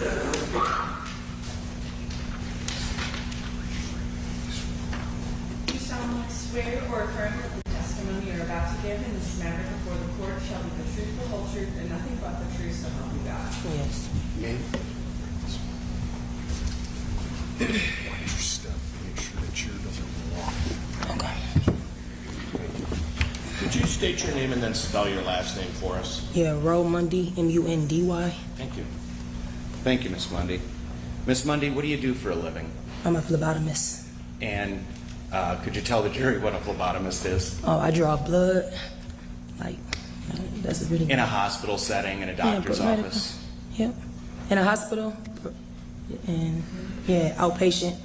You solemnly swear or affirm that the testimony you're about to give in this matter before the court shall be the truth, the whole truth, and nothing but the truth, so help you God. Yes. Watch your step. Make sure that chair doesn't walk. Okay. Could you state your name and then spell your last name for us? Yeah, Mundy, M-U-N-D-Y. Thank you. Thank you, Miss Mundy. Miss Mundy, what do you do for a living? I'm a phlebotomist. And could you tell the jury what a phlebotomist is? Oh, I draw blood. Like, that's a really... In a hospital setting, in a doctor's office? Yep. In a hospital. And, yeah, outpatient,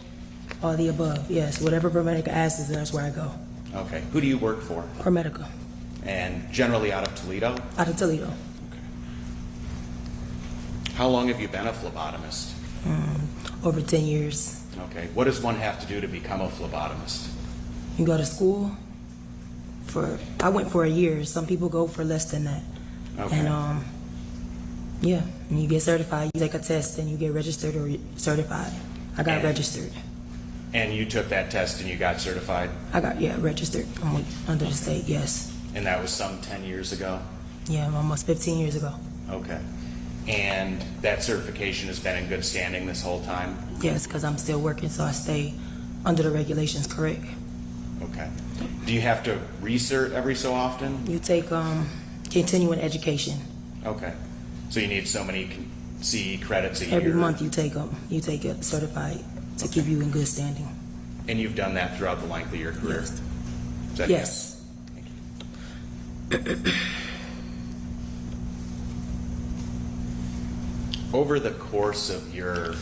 all the above. Yes, whatever paramedic asks, that's where I go. Okay. Who do you work for? Paramedica. And generally out of Toledo? Out of Toledo. Okay. How long have you been a phlebotomist? Over 10 years. Okay. What does one have to do to become a phlebotomist? You go to school I went for a year. Some people go for less than that. Okay. And yeah, and you get certified. You take a test and you get registered or certified. I got registered. And you took that test and you got certified? I got, registered under the state, yes. And that was some 10 years ago? Yeah, almost 15 years ago. Okay. And that certification has been in good standing this whole time? Yes, because I'm still working, so I stay under the regulations, correct. Okay. Do you have to recert every so often? You take continuing education. Okay. So you need so many CE credits a year? Every month you take them. You take it certified to keep you in good standing. And you've done that throughout the length of your career? Yes. Is that Yes. Thank you. Over the course of your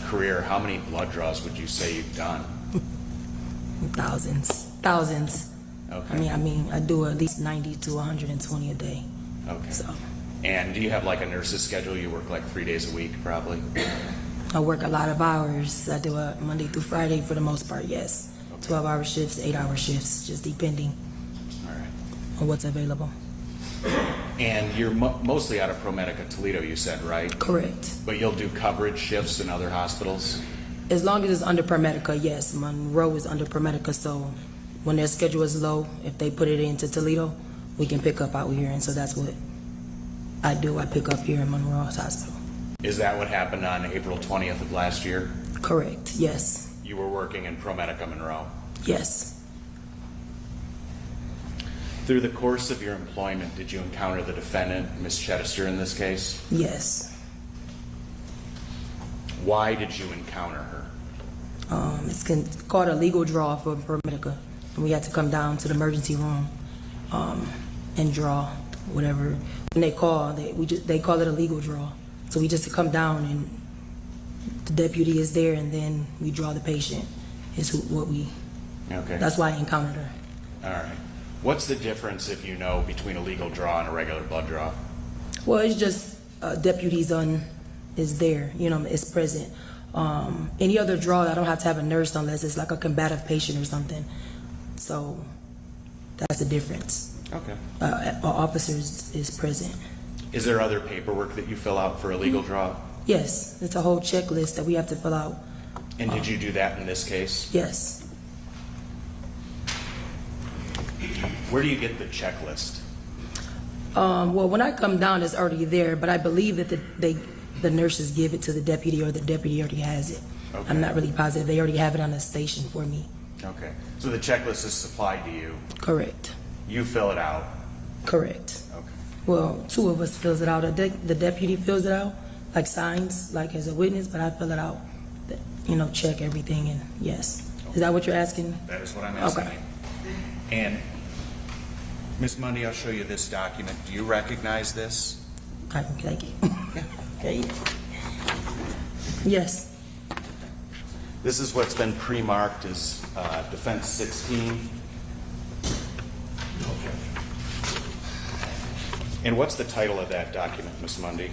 career, how many blood draws would you say you've done? Thousands. Okay. I mean, I do at least 90 to 120 a day. Okay. So And do you have like a nurse's schedule? You work like 3 days a week, probably? I work a lot of hours. I do a Monday through Friday for the most part, yes. Okay. 12-hour shifts, 8-hour shifts, just depending All right. on what's available. And you're mostly out of ProMedica Toledo, you said, right? Correct. But you'll do coverage shifts in other hospitals? As long as it's under ProMedica, yes. Monroe is under ProMedica, so when their schedule is low, if they put it into Toledo, we can pick up out here, and so that's what I do. I pick up here in Monroe's hospital. Is that what happened on April 20th of last year? Correct, yes. You were working in ProMedica Monroe? Yes. Through the course of your employment, did you encounter the defendant, Ms. Chidester, in this case? Yes. Why did you encounter her? It's called a legal draw for ProMedica. And we had to come down to the emergency room and draw whatever. When they call, they call it a legal draw. So we just come down and the deputy is there, and then we draw the patient. Okay. That's why I encountered her. All right. What's the difference, if you know, between a legal draw and a regular blood draw? Well, it's just deputies is there, is present. Any other draw, I don't have to have a nurse unless it's like a combative patient or something. So that's the difference. Okay. Our officer is present. Is there other paperwork that you fill out for a legal draw? Yes, it's a whole checklist that we have to fill out. And did you do that in this case? Yes. Where do you get the checklist? Well, when I come down, it's already there, but I believe that the nurses give it to the deputy, or the deputy already has it. Okay. I'm not really positive. They already have it on the station for me. Okay. So the checklist is supplied to you. Correct. You fill it out. Correct. Okay. Well, two of us fills it out. The deputy fills it out, like signs, like as a witness, but I fill it out, check everything, and yes. Is that what you're asking? That is what I'm asking. Okay. And Ms. Mundy, I'll show you this document. Do you recognize this? I can take it. Okay. Yes. This is what's been pre-marked as Defense 16. Okay. And what's the title of that document, Ms. Mundy?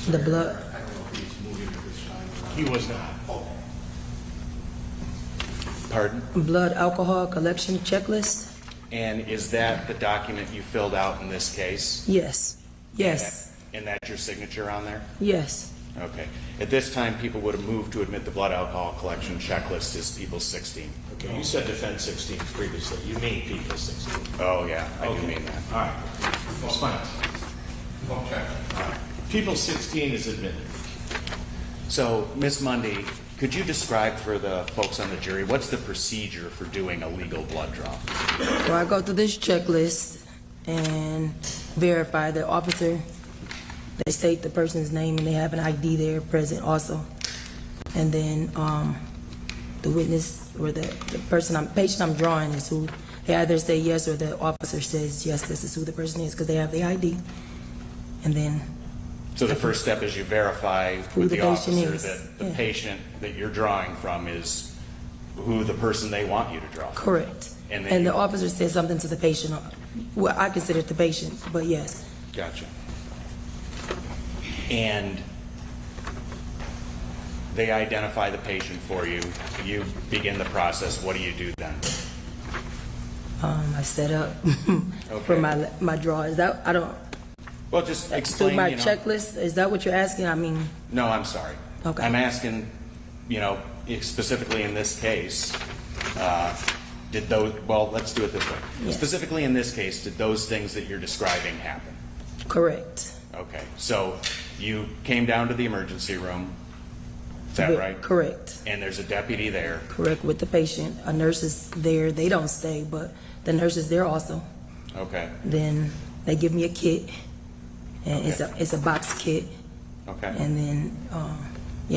The blood. I don't know if he's moving at this time. He was not. Oh, Pardon? Blood alcohol collection checklist. And is that the document you filled out in this case? Yes. Yes. And that's your signature on there? Yes. Okay. At this time, people would have moved to admit the blood alcohol collection checklist is people 16. Okay, you said defend 16 previously. You mean people 16. Oh, yeah, I do Okay. mean that. All right. That's fine. Okay. All right. People 16 is admitted. So, Ms. Mundy, could you describe for the folks on the jury, what's the procedure for doing a legal blood draw? Well, I go through this checklist and verify the officer. They state the person's name and they have an ID there present also. And then the witness or the patient I'm drawing is who, they either say yes or the officer says, yes, this is who the person is, because they have the ID. And then, So the first step is you verify Who with the the patient officer is, that the yeah. patient that you're drawing from is who the person they want you to draw from. correct. And then And the you- officer says something to the patient. Well, I consider it the patient, but yes. Gotcha. And they identify the patient for you. You begin the process. What do you do then? I set up for Okay. my draw. Is that, I don't, Well, just through explain, my you know. checklist, is that what you're asking? I mean, No, I'm sorry. Okay. I'm asking, you know, specifically in this case, did those, well, let's do it this way. Yes. Specifically in this case, did those things that you're describing happen? correct. Okay, so you came down to the emergency room, is that right? Correct. And there's a deputy there. Correct, with the patient. A nurse is there. They don't stay, but the nurse is there also. Okay, Then they give me a kit, and it's a box kit. okay. And then,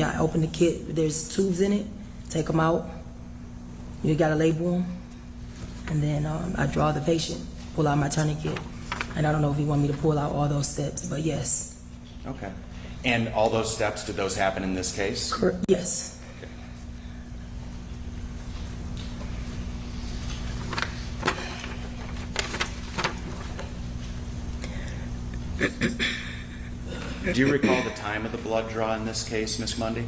I open the kit. There's tubes in it. Take them out. You gotta label them. And then I draw the patient, pull out my tourniquet. And I don't know if you want me to pull out all those steps, but yes. Okay. And all those steps, did those happen in this case? Yes. Do you recall the time of the blood draw in this case, Ms. Mundy?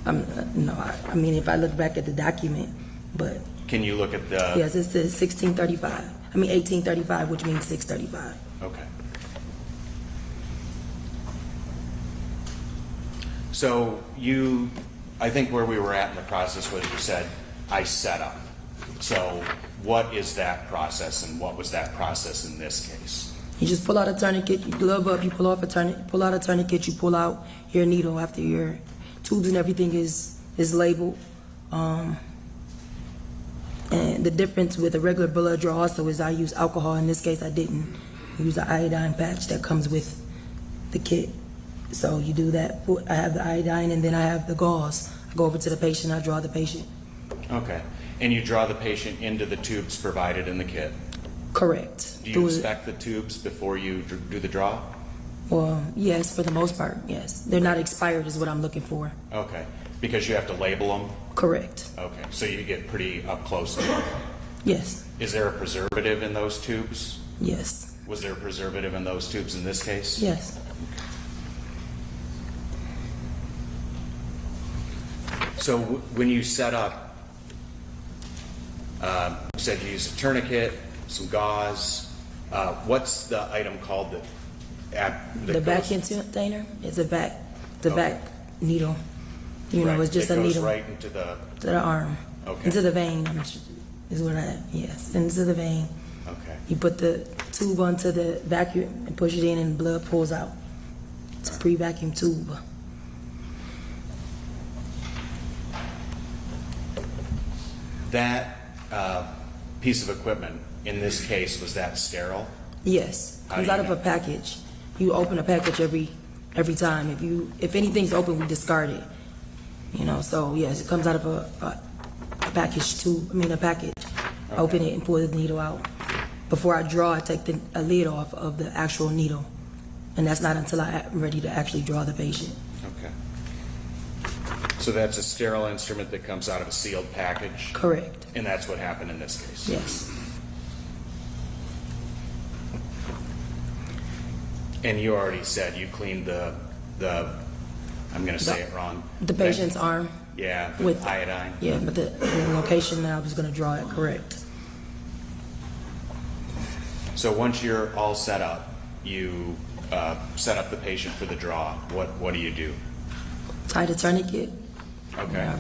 No, I mean, if I look back at the document, but Can you look at the? yes, it says 1635. I mean, 1835, which means 635. Okay. So you, I think where we were at in the process was you said, I set up. So what is that process and what was that process in this case? You just pull out a tourniquet, you glove up, you pull out a tourniquet, you pull out your needle after your tubes and everything is labeled. And the difference with a regular blood draw also is I use alcohol. In this case, I didn't use the iodine patch that comes with the kit. So you do that. I have the iodine and then I have the gauze. I go over to the patient, I draw the patient. Okay. And you draw the patient into the tubes provided in the kit. Correct. Do you inspect the tubes before you do the draw? Well, yes, for the most part, yes. They're not expired is what I'm looking for. Okay. Because you have to label them? Correct. Okay. So you get pretty up close to them. Yes. Is there a preservative in those tubes? Yes. Was there a preservative in those tubes in this case? Yes. So when you set up, you said you use a tourniquet, some gauze. What's the item called The vacuum container is a vac, the vac needle. You know, it's just a It goes needle right into the, to the arm, Okay. into the vein. Is what yes, into the vein. okay. You put the tube onto the vacuum and push it in, and blood pulls out. It's a pre-vacuum tube. That piece of equipment, in this case, was that sterile? Yes, How comes do you out of know? a package. You open a package every time. If anything's open, we discard it. You know, so yes, it comes out of a package tube. I mean, a package. Okay. Open it and pull the needle out. Before I draw, I take a lid off of the actual needle, and that's not until I'm ready to actually draw the patient. Okay. So that's a sterile instrument that comes out of a sealed package? Correct. And that's what happened in this case? Yes. And you already said you cleaned the I'm going to say it wrong. The patient's arm. Yeah, with iodine. Yeah, but the location that I was going to draw it correct. So once you're all set up, you set up the patient for the draw, what do you do? Tie the tourniquet. Okay. Yeah.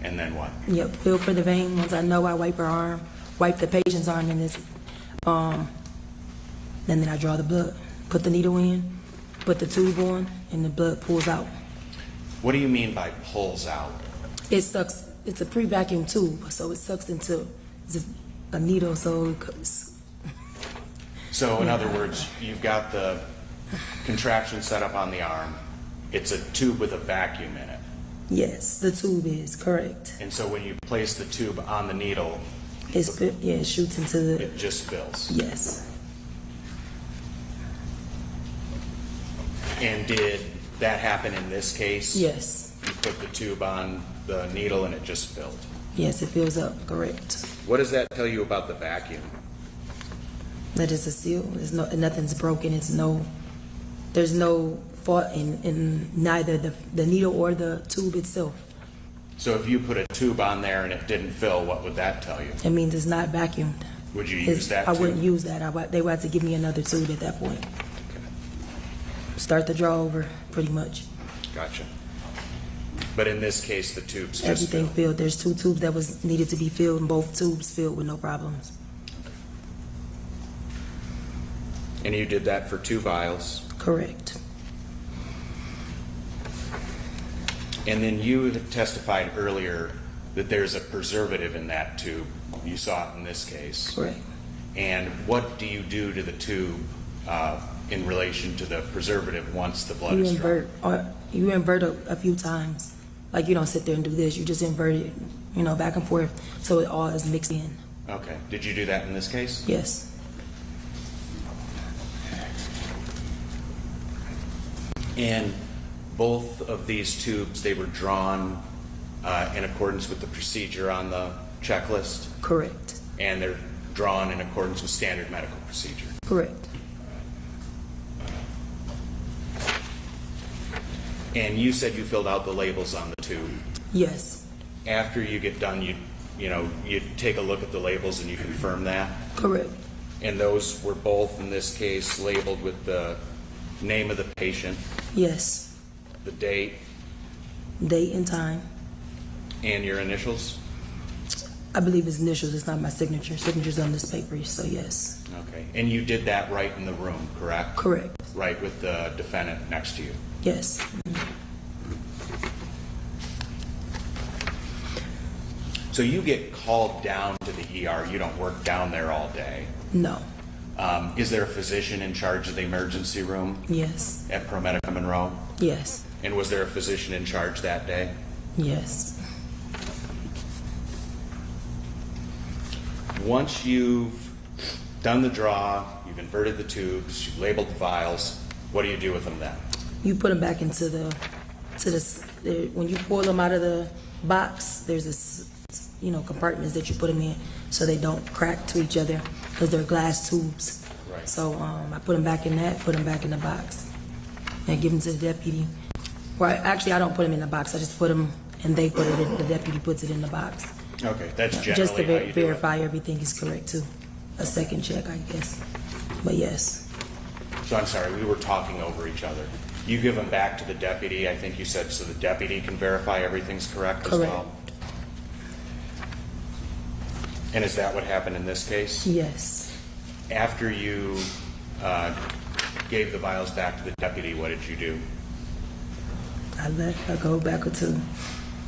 And then what? Yep, feel for the vein. Once I know, I wipe her arm, wipe the patient's arm, and then I draw the blood. Put the needle in, put the tube on, and the blood pulls out. What do you mean by pulls out? It sucks. It's a pre-vacuum tube, so it sucks into a needle, so it goes. So in other words, you've got the contraption set up on the arm. It's a tube with a vacuum in it. Yes, the tube is correct. And so when you place the tube on the needle, It shoots into the, it just fills. yes. And did that happen in this case? Yes, You put the tube on the needle and it just filled. yes, it fills up, correct. What does that tell you about the vacuum? That is a seal. Nothing's broken. There's no fault in neither the needle or the tube itself. So if you put a tube on there and it didn't fill, what would that tell you? It means it's not vacuumed. Would you use that I tube? wouldn't use that. They would have to give me another tube at that point. Start the draw over, pretty much. Gotcha. But in this case, the tubes just Everything fill. filled. There's 2 tubes that was needed to be filled, and both tubes filled with no problems. And you did that for 2 vials. Correct. And then you had testified earlier that there's a preservative in that tube. You saw it in this case. Correct. And what do you do to the tube in relation to the preservative once the blood is drawn? You invert a few times. Like, you don't sit there and do this. You just invert it, back and forth, so it all is mixed in. Okay. Did you do that in this case? Yes. And both of these tubes, they were drawn in accordance with the procedure on the checklist, Correct. and they're drawn in accordance with standard medical procedure. Correct. And you said you filled out the labels on the tube. Yes. After you get done, you take a look at the labels and you confirm that. Correct. And those were both, in this case, labeled with the name of the patient, Yes. the date, Date and time. and your initials. I believe it's initials. It's not my signature. Signature's on this paper, so yes. Okay. And you did that right in the room, correct? Correct. Right with the defendant next to you. Yes. So you get called down to the ER. You don't work down there all day. No. Is there a physician in charge of the emergency room Yes. at ProMedica Monroe? Yes. And was there a physician in charge that day? Yes. Once you've done the draw, you've inverted the tubes, you've labeled the vials, what do you do with them then? You put them back into when you pull them out of the box, there's this, compartments that you put them in so they don't crack to each other because they're glass tubes. Right. So I put them back in put them back in the box and give them to the deputy. Well, actually, I don't put them in the box. I just put them and they put it in, the deputy puts it in the box. Okay, that's generally Just to how you do verify everything is correct too. A second check, I guess. But yes. it. So I'm sorry, we were talking over each other. You give them back to the deputy, I think you said, so the deputy can verify everything's correct as Correct. well? And is that what happened in this case? Yes. After you gave the vials back to the deputy, what did you do? I left. I go back to.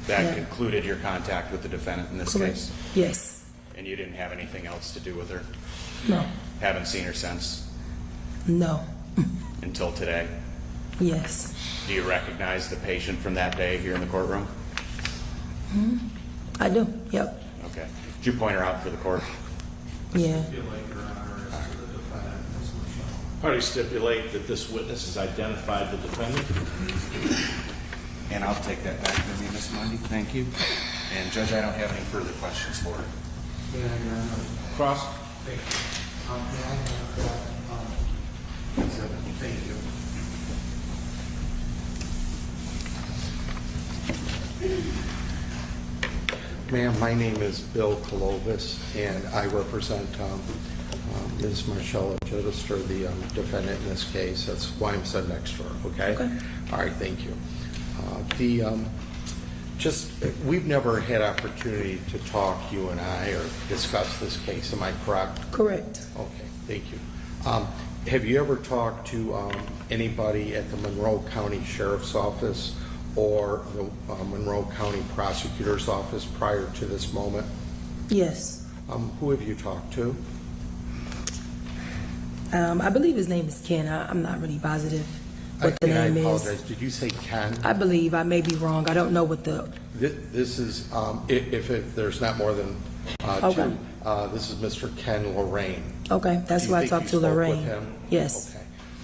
That Yeah. concluded your contact with the defendant in this Correct. case? Yes. And you didn't have anything else to do with her? No. Haven't seen her since No. until today? Yes. Do you recognize the patient from that day here in the courtroom? I do. Yep. Okay. Did you point her out for the court? Yeah. Party stipulate that this witness has identified the defendant. And I'll take that back with me, Ms. Mundy. Thank you. And Judge, I don't have any further questions for her. Cross? Thank you. Ma'am, my name is Bill Kolovis, and I represent Ms. Marshella Chidester, the defendant in this case. That's why I'm sitting next to her, okay? Okay. All right, thank you. We've never had opportunity to talk, you and I, or discuss this case. Am I correct? Correct. Okay, thank you. Have you ever talked to anybody at the Monroe County Sheriff's Office or the Monroe County Prosecutor's Office prior to this moment? Yes. Who have you talked to? I believe his name is Ken. I'm not really positive what the name I is. apologize. Did you say Ken? I believe. I may be wrong. I don't know what the... This is, if there's not more than Okay. two, this is Mr. Ken Lorraine. Okay, that's Do you who I think talked you to, spoke with Lorraine. him? Yes.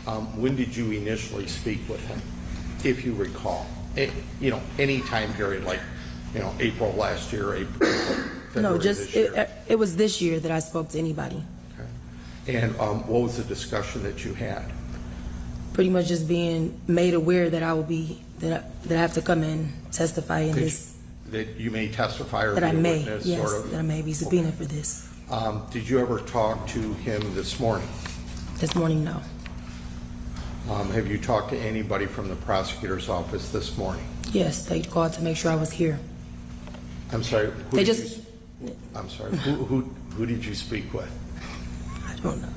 Okay. When did you initially speak with him, if you recall? Any time period, like, April last year, April, February No, this just, year? it was this year that I spoke to anybody. Okay. And what was the discussion that you had? Pretty much just being made aware that I will be, that I have to come and testify in this, That you may testify or that be I a may, witness? yes, sort of? that I may be subpoenaed for this. Did you ever talk to him this morning? This morning, no. Have you talked to anybody from the prosecutor's office this morning? Yes, they called to make sure I was here. I'm sorry. They just- I'm sorry. Who did you speak with? I don't know.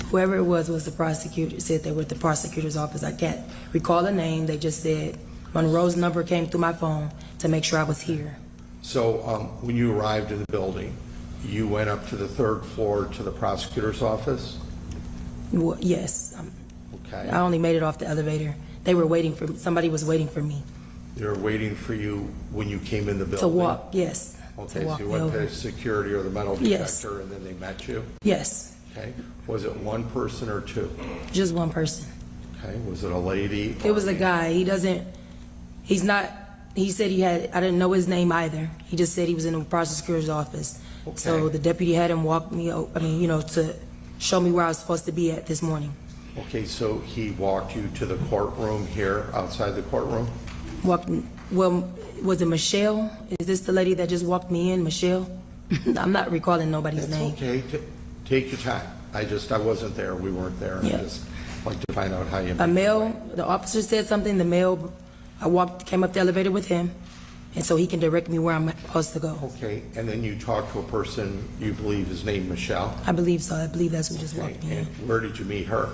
Whoever it was the prosecutor, said they were at the prosecutor's office. I can't recall the name. They just said Monroe's number came through my phone to make sure I was here. So when you arrived in the building, you went up to the third floor to the prosecutor's office? Well, yes. Okay. I only made it off the elevator. They were waiting for me. Somebody was waiting for me They were waiting for you when you came in the building? to walk. Yes. Okay, to so walk you me went over. to security or the metal Yes. detector and then they met you? Yes. Okay. Was it one person or two? Just one person. Okay. Was it a lady? It was a guy. He's not, he said I didn't know his name either. He just said he was in the prosecutor's office. Okay. So the deputy had him walk me, to show me where I was supposed to be at this morning. Okay, so he walked you to the courtroom here, outside the courtroom? Well, was it Michelle? Is this the lady that just walked me in, Michelle? I'm not recalling nobody's That's name. okay. Take your time. I wasn't there. We weren't there. Yeah. I just like to find out how you. A male, the officer said something, I came up the elevator with him, and so he can direct me where I'm supposed to go. Okay, and then you talked to a person you believe is named Michelle? I believe so. I believe that's who just Okay, walked me and in, where did you meet her?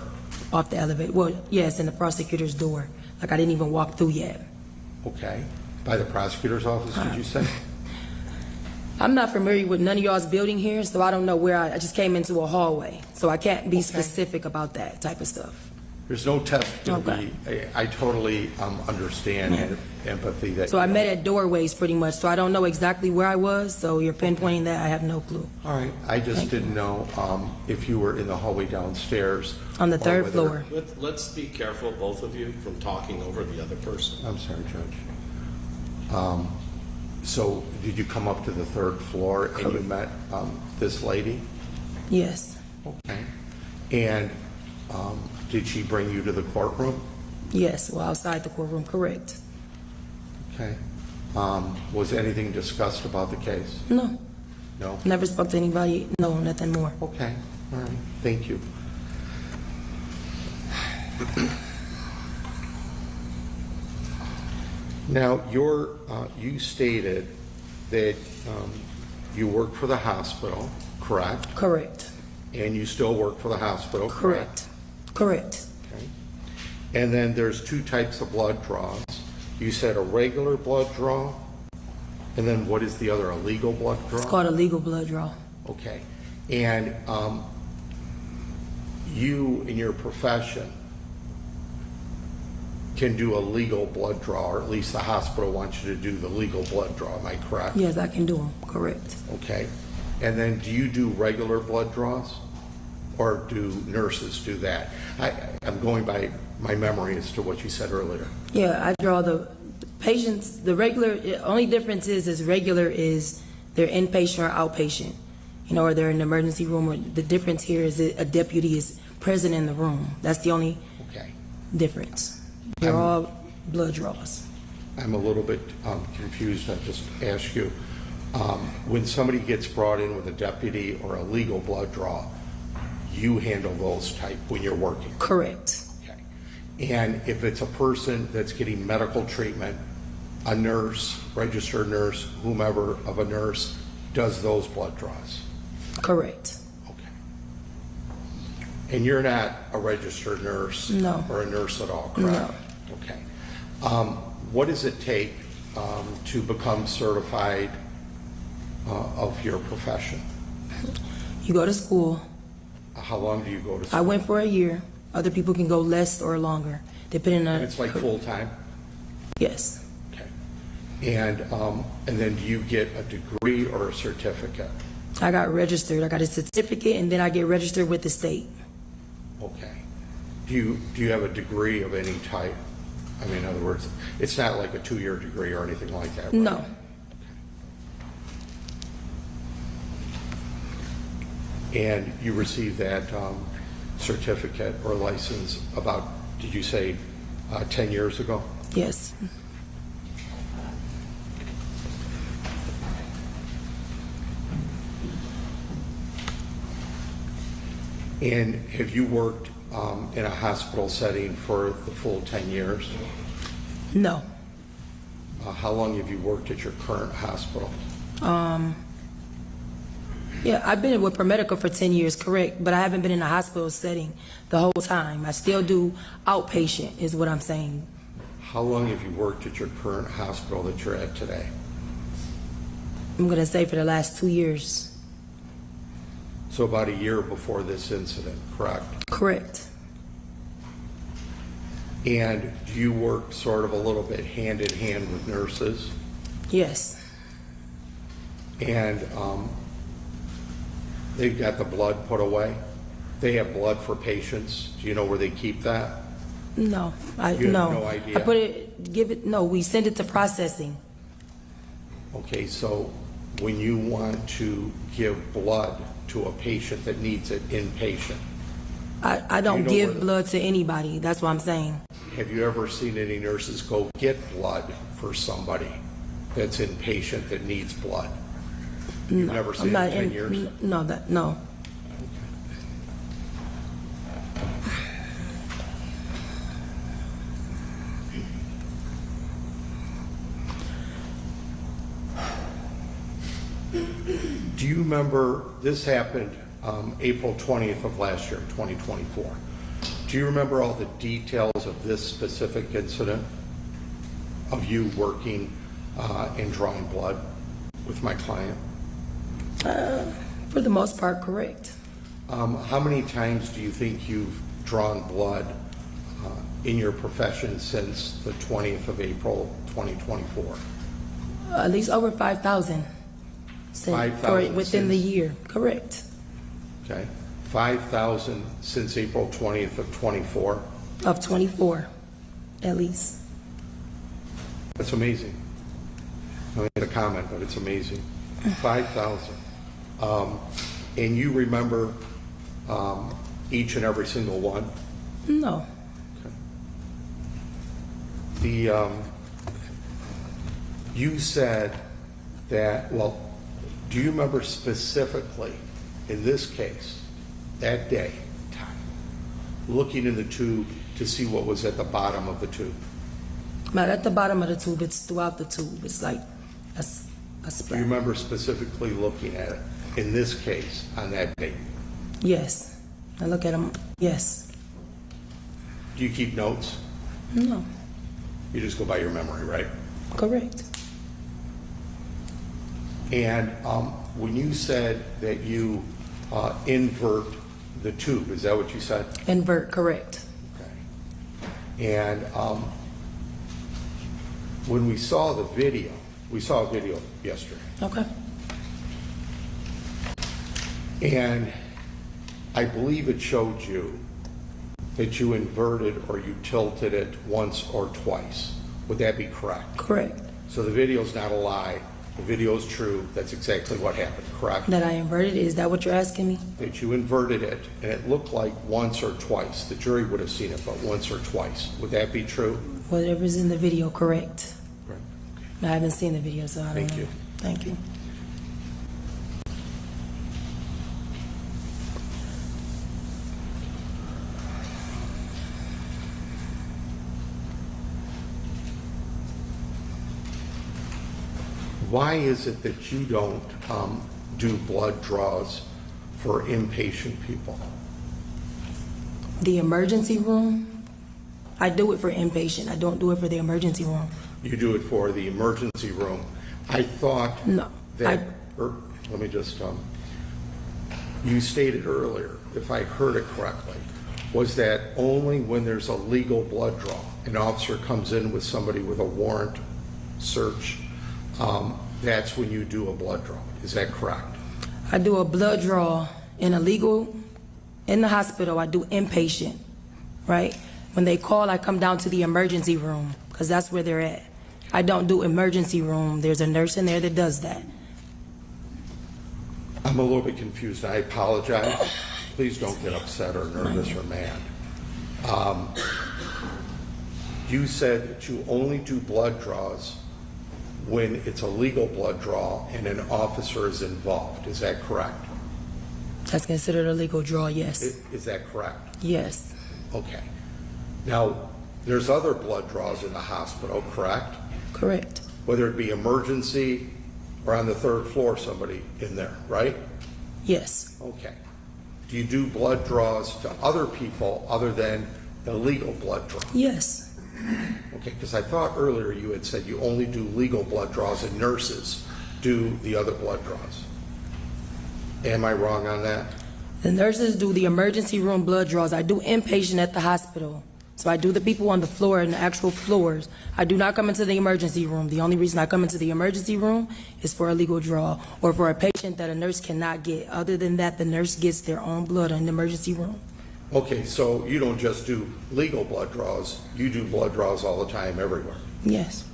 off the elevator. Well, yes, in the prosecutor's door. Like I didn't even walk through yet. Okay, by the prosecutor's office, did you say? I'm not familiar with none of y'all's building here, so I don't know where I just came into a hallway. So I can't be specific about that type of stuff. There's no test to Okay. be, I totally understand and empathy that. So I met at doorways pretty much, so I don't know exactly where I was, so you're pinpointing that, I have no clue. All right, I just didn't know if you were in the hallway downstairs. On the or third whether- floor. Let's be careful, both of you, from talking over the other person. I'm sorry, Judge. So did you come up to the third floor and you met this lady? Yes, Okay. And did she bring you to the courtroom? yes, well, outside the courtroom, correct. Okay. Was anything discussed about the case? No, No? never spoke to anybody, no, nothing more. Okay, all right, thank you. Now, you stated that you work for the hospital, correct? Correct, And you still work for the hospital, correct? correct. Okay. And then there's two types of blood draws. You said a regular blood draw, and then what is the other, a legal blood draw? It's called a legal blood draw. Okay. And you, in your profession, can do a legal blood draw, or at least the hospital wants you to do the legal blood draw, am I correct? Yes, I can do them, correct. Okay. And then do you do regular blood draws? Or do nurses do that? I'm going by my memory as to what you said earlier. Yeah, I draw the patients, the regular, the only difference is regular is they're inpatient or outpatient, or they're in the emergency room, or the difference here is that a deputy is present in the room. That's the only Okay. difference. They're all blood draws. I'm a little bit confused. I'll just ask you, when somebody gets brought in with a deputy or a legal blood draw, you handle those type when you're working? Correct. Okay. And if it's a person that's getting medical treatment, a nurse, registered nurse, whomever of a nurse, does those blood draws? Correct. Okay. And you're not a registered nurse? No. Or a nurse at all, correct? No. Okay. What does it take to become certified of your profession? You go to school. How long do you go to school? I went for a year. Other people can go less or longer, depending on. And it's like full-time? Yes. Okay. And then do you get a degree or a certificate? I got registered. I got a certificate, and then I get registered with the state. Okay. Do you have a degree of any type? I mean, in other words, it's not like a 2-year degree or anything like that, right? No. And you received that certificate or license about, did you say, 10 years ago? Yes. And have you worked in a hospital setting for the full 10 years? No. How long have you worked at your current hospital? Yeah, I've been with ProMedica for 10 years, correct, but I haven't been in a hospital setting the whole time. I still do outpatient, is what I'm saying. How long have you worked at your current hospital that you're at today? I'm going to say for the last 2 years. So about a year before this incident, correct? Correct. And do you work sort of a little bit hand in hand with nurses? Yes. And they've got the blood put away? They have blood for patients? Do you know where they keep that? No. You have no idea? We send it to processing. Okay, so when you want to give blood to a patient that needs it inpatient, I don't know give where the- blood to anybody. That's what I'm saying. have you ever seen any nurses go get blood for somebody that's inpatient that needs blood? You've never seen it in 10 years? No. Do you remember, this happened April 20th of last year, 2024. Do you remember all the details of this specific incident of you working and drawing blood with my client? For the most part, correct. How many times do you think you've drawn blood in your profession since the 20th of April, 2024? At least over 5,000. 5,000 within the since- year, correct. Okay, 5,000 since April 20th of 24. Of 24, at least. That's amazing. I made a comment, but it's amazing. 5,000. And you remember each and every single one? No. You said that, well, do you remember specifically in this case, that day, time, looking in the tube to see what was at the bottom of the tube? Not at the bottom of the tube, it's throughout the tube. It's like a Do you spread. remember specifically looking at it in this case on that date? Yes. I look at them, yes. Do you keep notes? No, You just go by your memory, right? correct. And when you said that you invert the tube, is that what you said? Invert, correct. Okay. And when we saw the video, we saw a video yesterday, Okay. and I believe it showed you that you inverted or you tilted it once or twice. Would that be correct? Correct. So the video's not a lie. The video is true. That's exactly what happened, correct? That I inverted, is that what you're asking me? That you inverted it, and it looked like once or twice. The jury would have seen it, but once or twice. Would that be true? Whatever's in the video, correct. Right. I haven't seen the video, so I don't know. Thank you. Thank you. Why is it that you don't do blood draws for inpatient people? The emergency room, I do it for inpatient. I don't do it for the emergency room. You do it for the emergency room. I thought No, that, let me just, you stated earlier, if I heard it correctly, was that only when there's a legal blood draw, an officer comes in with somebody with a warrant search, that's when you do a blood draw. Is that correct? I do a blood draw in the hospital. I do inpatient, right? When they call, I come down to the emergency room because that's where they're at. I don't do emergency room. There's a nurse in there that does that. I'm a little bit confused. I apologize. Please don't get upset or nervous or mad. You said that you only do blood draws when it's a legal blood draw and an officer is involved. Is that correct? That's considered a legal draw, yes. Is that correct? Yes, Okay. Now, there's other blood draws in the hospital, correct? correct. Whether it be emergency or on the third floor, somebody in there, right? Yes, Okay. Do you do blood draws to other people other than the legal blood draw? yes. Okay, because I thought earlier you had said you only do legal blood draws and nurses do the other blood draws. Am I wrong on that? The nurses do the emergency room blood draws. I do inpatient at the hospital. So I do the people on the floor and the actual floors. I do not come into the emergency room. The only reason I come into the emergency room is for a legal draw or for a patient that a nurse cannot get. Other than that, the nurse gets their own blood in the emergency room. Okay, so you don't just do legal blood draws, you do blood draws all the time everywhere. Yes.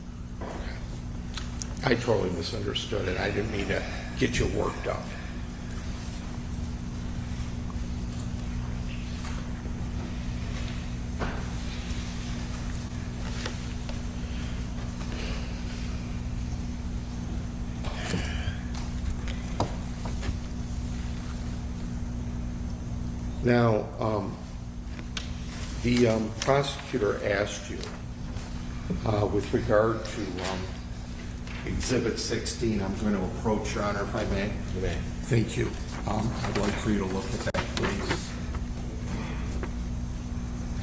I totally misunderstood it. I didn't mean to get you worked up. Now, the prosecutor asked you, with regard to Exhibit 16, I'm going to approach, Your Honor, if I may. You may. Thank you. I'd like for you to look at that, please.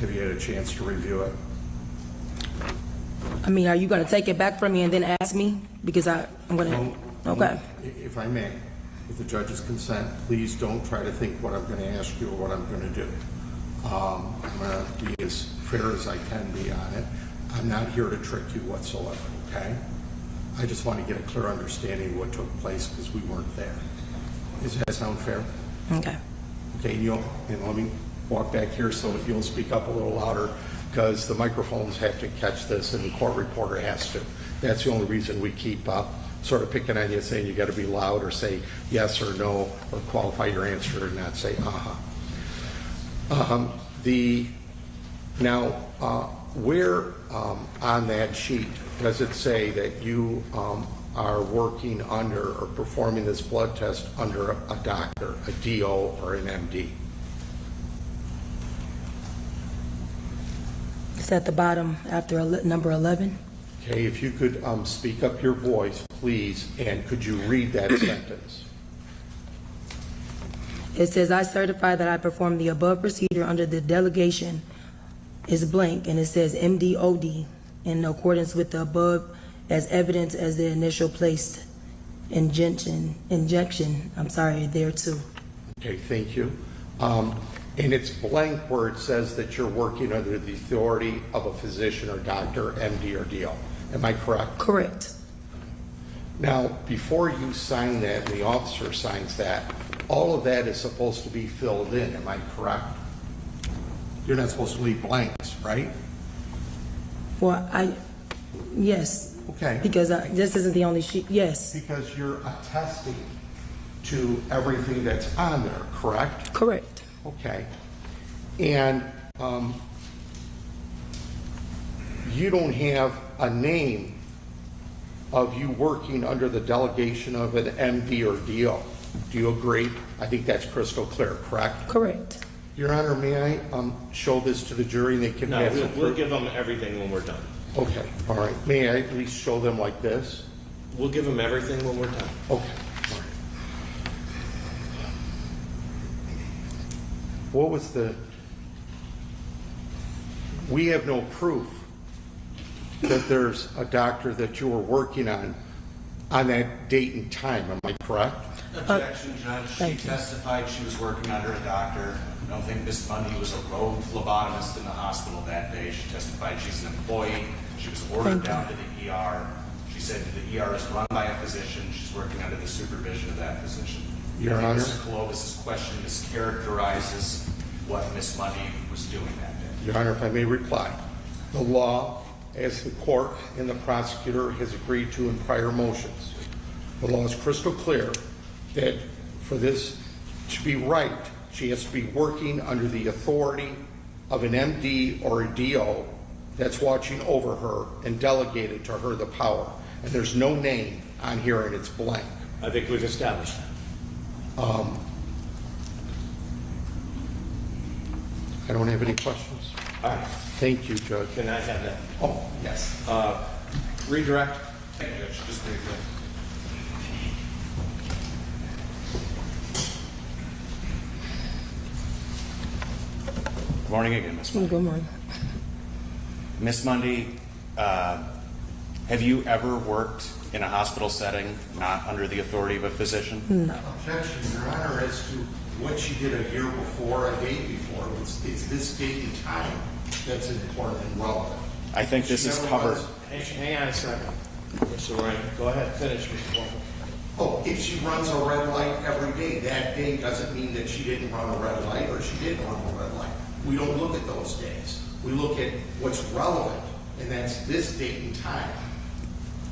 Have you had a chance to review it? I mean, are you going to take it back from me and then ask me? Because I'm going No, to, okay. If I may, with the judge's consent, please don't try to think what I'm going to ask you or what I'm going to do. I'm going to be as fair as I can be on it. I'm not here to trick you whatsoever, okay? I just want to get a clear understanding of what took place because we weren't there. Does that sound fair? Okay. Okay, and let me walk back here so that you'll speak up a little louder because the microphones have to catch this and the court reporter has to. That's the only reason we keep sort of picking on you, saying you got to be loud or say yes or no or qualify your answer and not say uh-huh. Where on that sheet does it say that you are working under or performing this blood test under a doctor, a DO or an MD? It's at the bottom after number 11. Okay, if you could speak up your voice, please, and could you read that sentence? It says, I certify that I perform the above procedure under the delegation is blank, and it says MDOD in accordance with the above as evidence as the initial placed injection, there too. Okay, thank you. And it's blank where it says that you're working under the authority of a physician or doctor, MD or DO. Am I correct? Correct. Now, before you sign that and the officer signs that, all of that is supposed to be filled in. Am I correct? You're not supposed to leave blanks, right? Well, yes. Okay. Because this isn't the only sheet, yes. Because you're attesting to everything that's on there, correct? Correct. Okay. And you don't have a name of you working under the delegation of an MD or DO. Do you agree? I think that's crystal clear, correct? Correct. Your Honor, may I show this to the jury and they can No, we'll give them everything when we're done. Okay, all right. May I at least show them like this? We'll give him everything when we're done. Okay. All right. What was we have no proof that there's a doctor that you were working on that date and time, am I correct? Objection, Judge. She Thank you. testified she was working under a doctor. I don't think Miss Mundy was a rogue phlebotomist in the hospital that day. She testified she's an employee. She was ordered down to the ER. She said the ER is run by a physician. She's working under the supervision of that physician. Your I think Honor? Mr. Clovis's question mischaracterizes what Miss Mundy was doing that day. Your Honor, if I may reply. The law, as the court and the prosecutor has agreed to in prior motions, the law is crystal clear that for this to be right, she has to be working under the authority of an MD or a DO that's watching over her and delegated to her the power. And there's no name on here and it's blank. I think we've established that. I don't have any questions. All right. Thank you, Judge. Can I have that? Oh, yes. Redirect. Thank you, Judge. Just briefly. Good morning again, Miss Mundy. Good morning. Miss Mundy, have you ever worked in a hospital setting not under the authority of a physician? No. Objection, Your Honor, as to what she did a year before, a day before. It's this date and time that's important and relevant. I think this She is never covered. was- Hang on a second. Mr. Ryan, go ahead, finish, Mr. Walker. Oh, if she runs a red light every day, that day doesn't mean that she didn't run a red light or she did run a red light. We don't look at those days. We look at what's relevant, and that's this date and time.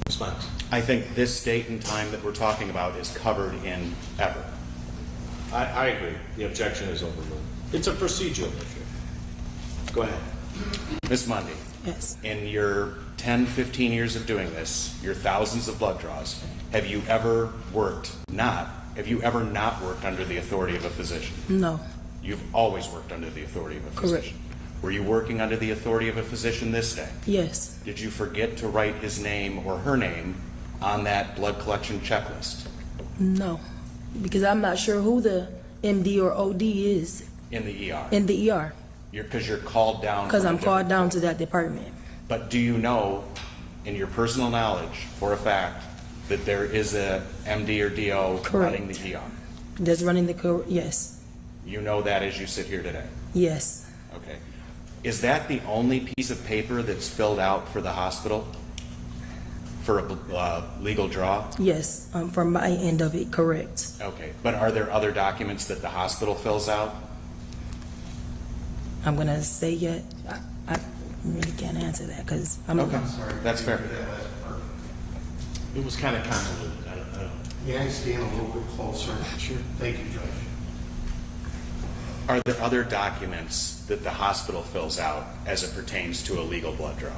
Response. I think this date and time that we're talking about is covered in ever. I agree. The objection is overruled. It's a procedural issue. Go ahead. Miss Mundy, Yes. in your 10, 15 years of doing this, your thousands of blood draws, have you ever not worked under the authority of a physician? No. You've always worked under the authority of a Correct. physician. Were you working under the authority of a physician this day? Yes. Did you forget to write his name or her name on that blood collection checklist No. Because I'm not sure who the MD or OD is in the ER? in the ER. Because you're called down. Because from a I'm called different- down to that department. But do you know, in your personal knowledge, for a fact, that there is a MD or DO running Correct. the ER? That's running the yes. You know that as you sit here today? Yes. Okay. Is that the only piece of paper that's filled out for the hospital for a legal draw? Yes. From my end of it, correct. Okay. But are there other documents that the hospital fills out? I'm going to say yet. I really can't answer that because I'm Okay. That's fair. It was kind of convoluted. I don't. May I stand a little bit closer? Sure. Thank you, Judge. Are there other documents that the hospital fills out as it pertains to a legal blood draw?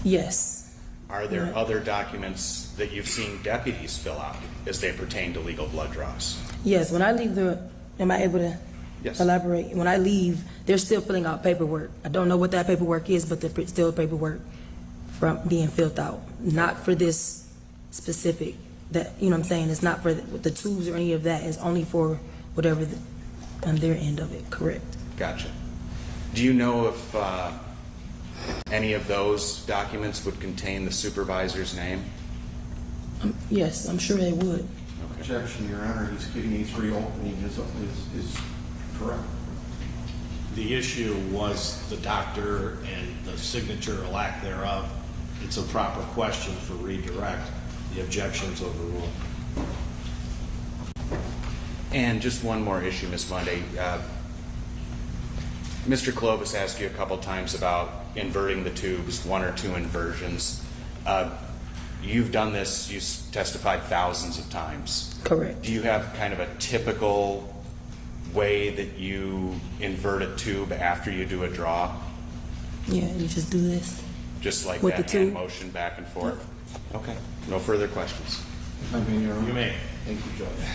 Yes. Are there other documents that you've seen deputies fill out as they pertain to legal blood draws? Yes. When I leave am I able to Yes. elaborate? When I leave, they're still filling out paperwork. I don't know what that paperwork is, but there's still paperwork from being filled out. Not for this specific, that, you know what I'm saying? It's not for the tubes or any of that. It's only for whatever on their end of it, correct? Gotcha. Do you know if any of those documents would contain the supervisor's name? Yes, I'm sure they would. Objection, Your Honor. He's getting a reopening is correct. The issue was the doctor and the signature or lack thereof. It's a proper question for redirect. The objection's overruled. And just one more issue, Ms. Mundy. Mr. Clovis asked you a couple times about inverting the tubes, 1 or 2 inversions. You've done this, you testified thousands of times. Correct. Do you have kind of a typical way that you invert a tube after you do a draw? Yeah, you just do this. Just like With that the hand tube? motion back and forth? Okay, no further questions. If I may, Your Honor. You may. Thank you, Judge.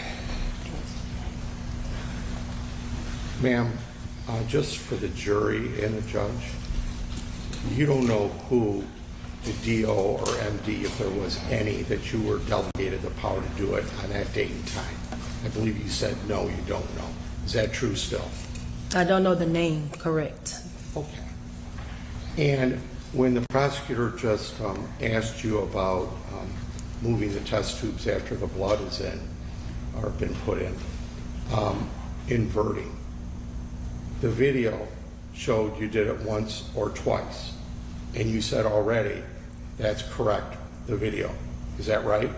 Ma'am, just for the jury and the judge, you don't know who the DO or MD, if there was any, that you were delegated the power to do it on that date and time. I believe you said no, you don't know. Is that true still? I don't know the name, correct. Okay. And when the prosecutor just asked you about moving the test tubes after the blood is in or been put in, inverting, the video showed you did it once or twice, and you said already that's correct, the video. Is that right?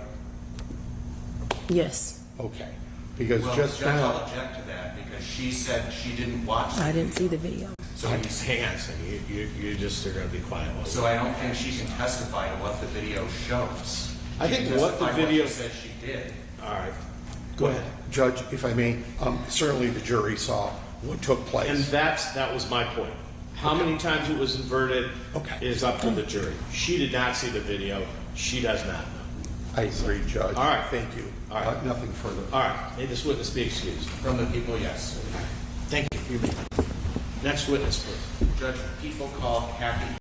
Yes, Okay. Because Well, just Judge, I'll now, object to that because she said she didn't watch I it. didn't see the video. So Hang on a second, you just are gonna be quiet. So I don't think she can testify to what the video shows. I She think can what the testify video- she said she did. All right, go ahead. Judge, if I may, certainly the jury saw what took place. And that was my point. How many times it was inverted Okay. is up to the jury. She did not see the video. She does not know. I agree, Judge. All right. Thank you. All right. Nothing further. All right, may this witness be excused. From the people, yes. Thank you. Next witness, please. Judge, people call Kathy